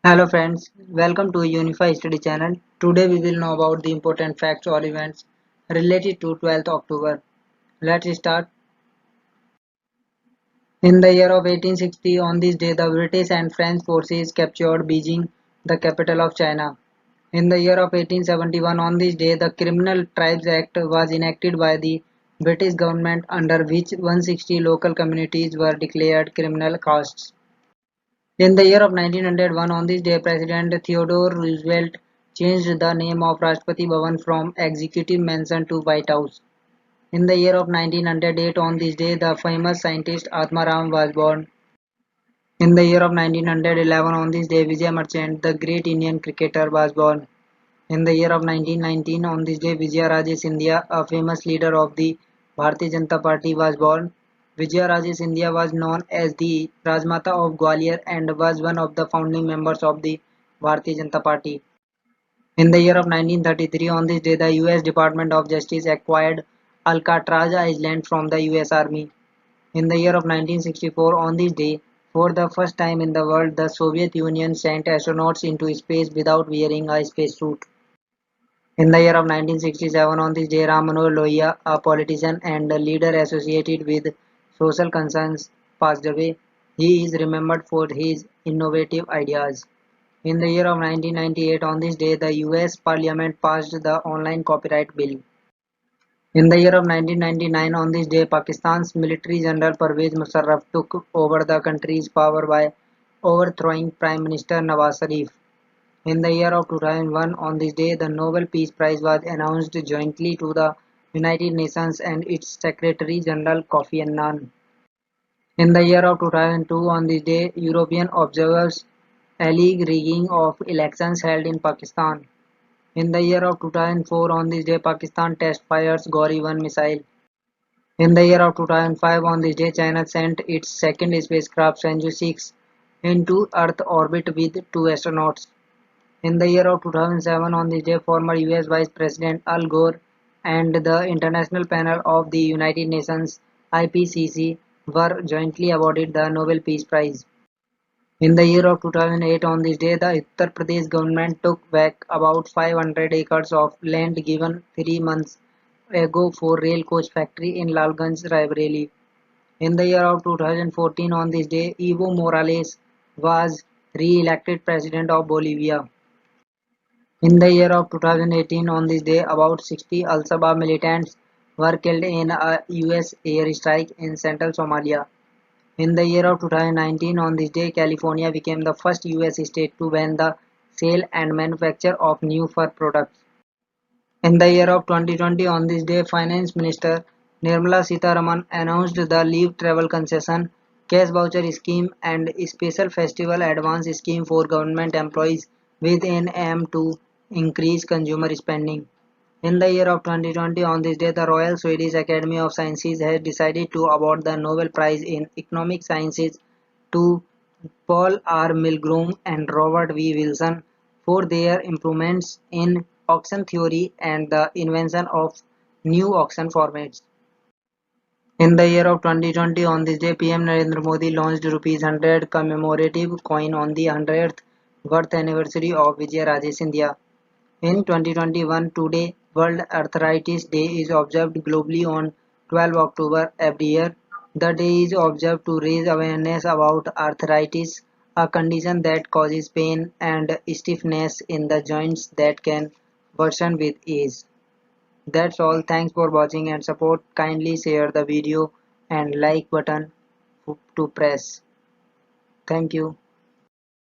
Hello friends, welcome to Unify Study channel. Today we will know about the important facts or events related to 12th October. Let's start. In the year of 1860, on this day the British and French forces captured Beijing, the capital of China. In the year of 1871, on this day the Criminal Tribes Act was enacted by the British government, under which 160 local communities were declared criminal castes. In the year of 1901, on this day, President Theodore Roosevelt changed the name of Rashtrapati Bhavan from Executive Mansion to White House. In the year of 1908, on this day, the famous scientist Atma Ram was born. In the year of 1911, on this day, Vijay Merchant, the great Indian cricketer, was born. In the year of 1919, on this day, Vijaya Raje Scindia, a famous leader of the Bharatiya Janata Party, was born. Vijaya Raje Scindia was known as the Rajmata of Gwalior and was one of the founding members of the Bharatiya Janata Party. In the year of 1933, on this day, the US Department of Justice acquired Alcatraz Island from the US Army. In the year of 1964, on this day, for the first time in the world, the Soviet Union sent astronauts into space without wearing a spacesuit. In the year of 1967, on this day, Ram Manohar Lohia, a politician and a leader associated with social concerns, passed away. He is remembered for his innovative ideas. In the year of 1998, on this day, the US Parliament passed the Online Copyright Bill. In the year of 1999, on this day, Pakistan's military general Pervez Musharraf took over the country's power by overthrowing Prime Minister Nawaz Sharif. In the year of 2001, on this day, the Nobel Peace Prize was announced jointly to the United Nations and its Secretary General Kofi Annan. In the year of 2002, on this day, European observers alleged rigging of elections held in Pakistan. In the year of 2004, on this day, Pakistan test fires Gauri 1 missile. In the year of 2005, on this day, China sent its second spacecraft Shenzhou 6 into Earth orbit with two astronauts. In the year of 2007, on this day, former US Vice President Al Gore and the International Panel of the United Nations (IPCC) were jointly awarded the Nobel Peace Prize. In the year of 2008, on this day, the Uttar Pradesh government took back about 500 acres of land given 3 months ago for rail coach factory in Lalganj, Raebareli. In the year of 2014, on this day, Evo Morales was re-elected president of Bolivia. In the year of 2018, on this day, about 60 Al-Shabaab militants were killed in a US airstrike in central Somalia. In the year of 2019, on this day, California became the first US state to ban the sale and manufacture of new fur products. In the year of 2020, on this day, Finance Minister Nirmala Sitharaman announced the Leave Travel Concession, Cash Voucher Scheme and Special Festival Advance Scheme for government employees with an aim to increase consumer spending. In the year of 2020, on this day, the Royal Swedish Academy of Sciences has decided to award the Nobel Prize in Economic Sciences to Paul R. Milgrom and Robert V. Wilson for their improvements in auction theory and the invention of new auction formats. In the year of 2020, on this day, PM Narendra Modi launched Rs 100 commemorative coin on the 100th birth anniversary of Vijay Raje Scindia. In 2021, today, World Arthritis Day is observed globally on 12 October every year. The day is observed to raise awareness about arthritis, a condition that causes pain and stiffness in the joints that can worsen with age. That's all. Thanks for watching and support. Kindly share the video and like button to press. Thank you.